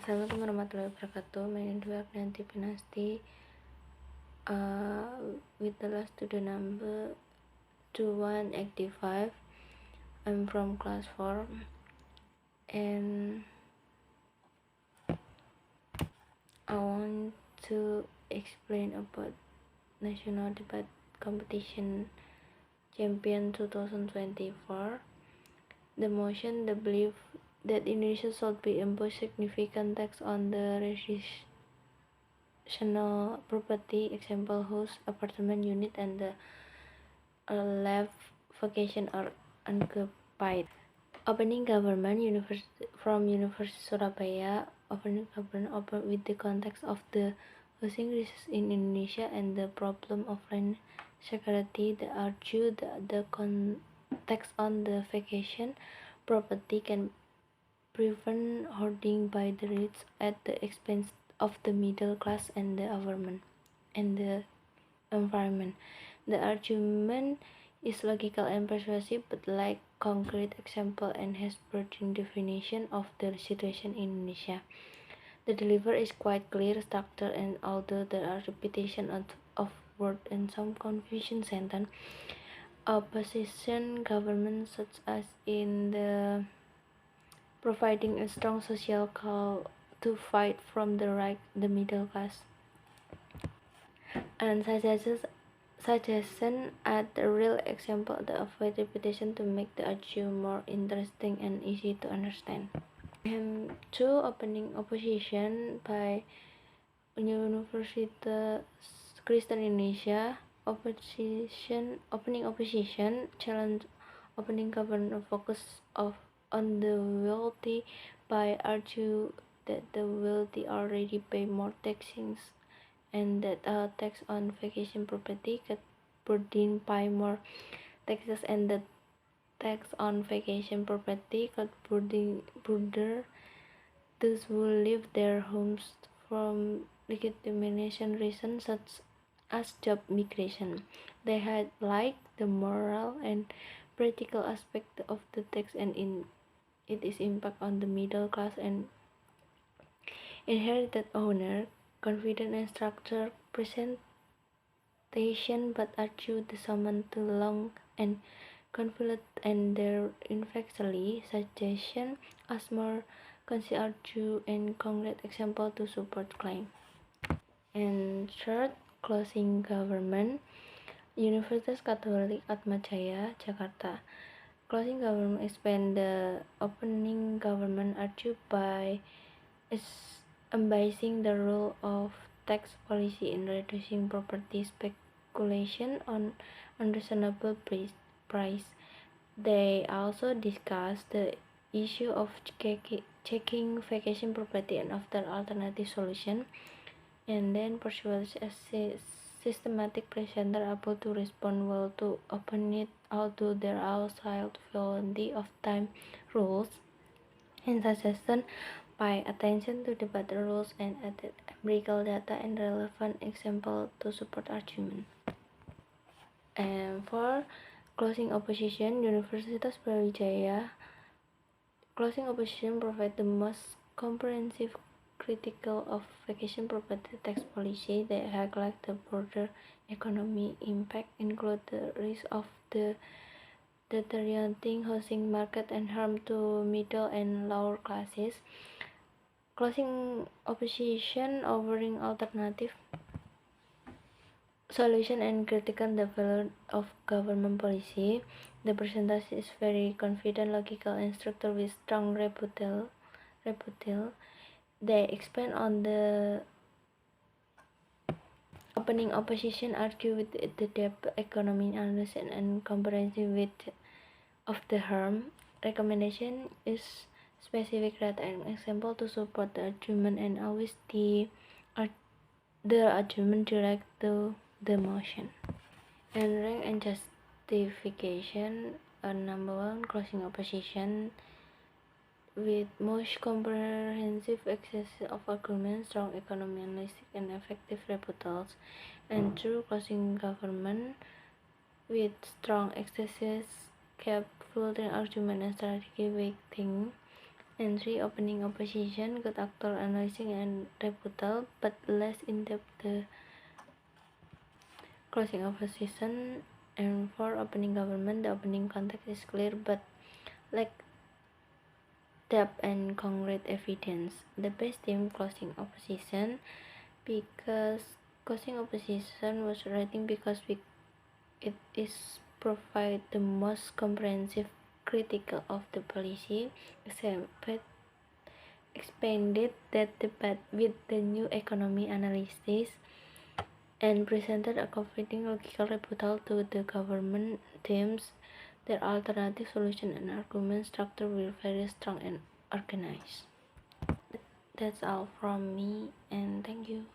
Assalamualaikum warahmatullahi wabarakatuh. My name is Agnianti Pinasti. With the last student number 2185. I'm from class 4 and I want to explain about National Debate Competition Champion 2024. The motion, the belief that Indonesia should be impose significant tax on the residential property, example house, apartment unit, and the left vacation or occupied. Opening government from University Surabaya. Opening government open with the context of the housing crisis in Indonesia and the problem of rent security. They argue that the context on the vacation property can prevent hoarding by the rich at the expense of the middle class and the environment. The argument is logical and persuasive, but lacks concrete example and has broad definition of the situation in Indonesia. The delivery is quite clear, structured, and although there are repetition of word and some confusion sentence, opposition government such as in the providing a strong social call to fight from the right, the middle class, and suggestion at a real example to avoid repetition to make the issue more interesting and easy to understand. Two opening opposition by University Kristen Indonesia. Opening opposition challenge opening government focus on the wealthy by argue that the wealthy already pay more taxes and that tax on vacation property could burden by more taxes and the tax on vacation property could burden those who leave their homes from legitimation reasons such as job migration. They highlight the moral and practical aspect of the tax and in its impact on the middle class and inherited owner. Confident and structured presentation, but argue the summon too long and convoluted and their infactually suggestion as more argue and concrete example to support claim. And third, closing government. Universitas Katolik Atma Jaya, Jakarta. Closing government expand the opening government argued by embracing the role of tax policy in reducing property speculation on unreasonable price. They also discussed the issue of checking vacation property and other alternative solution, and then persuades a systematic presenter able to respond well to open it, although there are outside variety of time rules and suggestion. Pay attention to debate rules and added empirical data and relevant example to support argument. And for closing opposition, Universitas Brawijaya. Closing opposition provide the most comprehensive critical of vacation property tax policy. They highlight the broader economic impact, include the risk of the deteriorating housing market and harm to middle and lower classes. Closing opposition offering alternative solution and critical development of government policy. The presentation is very confident, logical, and structured with strong rebuttal. They expand on the opening opposition, argue with the depth economic analysis and comprehensive with of the harm. Recommendation is specific data and example to support the argument and always the argument direct to the motion. And rank and justification. Number one, closing opposition with most comprehensive access of arguments, strong economic analysis, and effective rebuttals. And two, closing government with strong excesses, careful argument and strategy weighting. And 3. Opening opposition, good actor, analyzing and rebuttal, but less in-depth. The closing opposition. And 4. Opening government, the opening context is clear but lack depth and concrete evidence. The best team closing opposition, because closing opposition was writing because it is provide the most comprehensive critical of the policy, expanded that debate with the new economy analysis, and presented a conflicting logical rebuttal to the government themes. Their alternative solution and argument structure were very strong and organized. That's all from me, and thank you.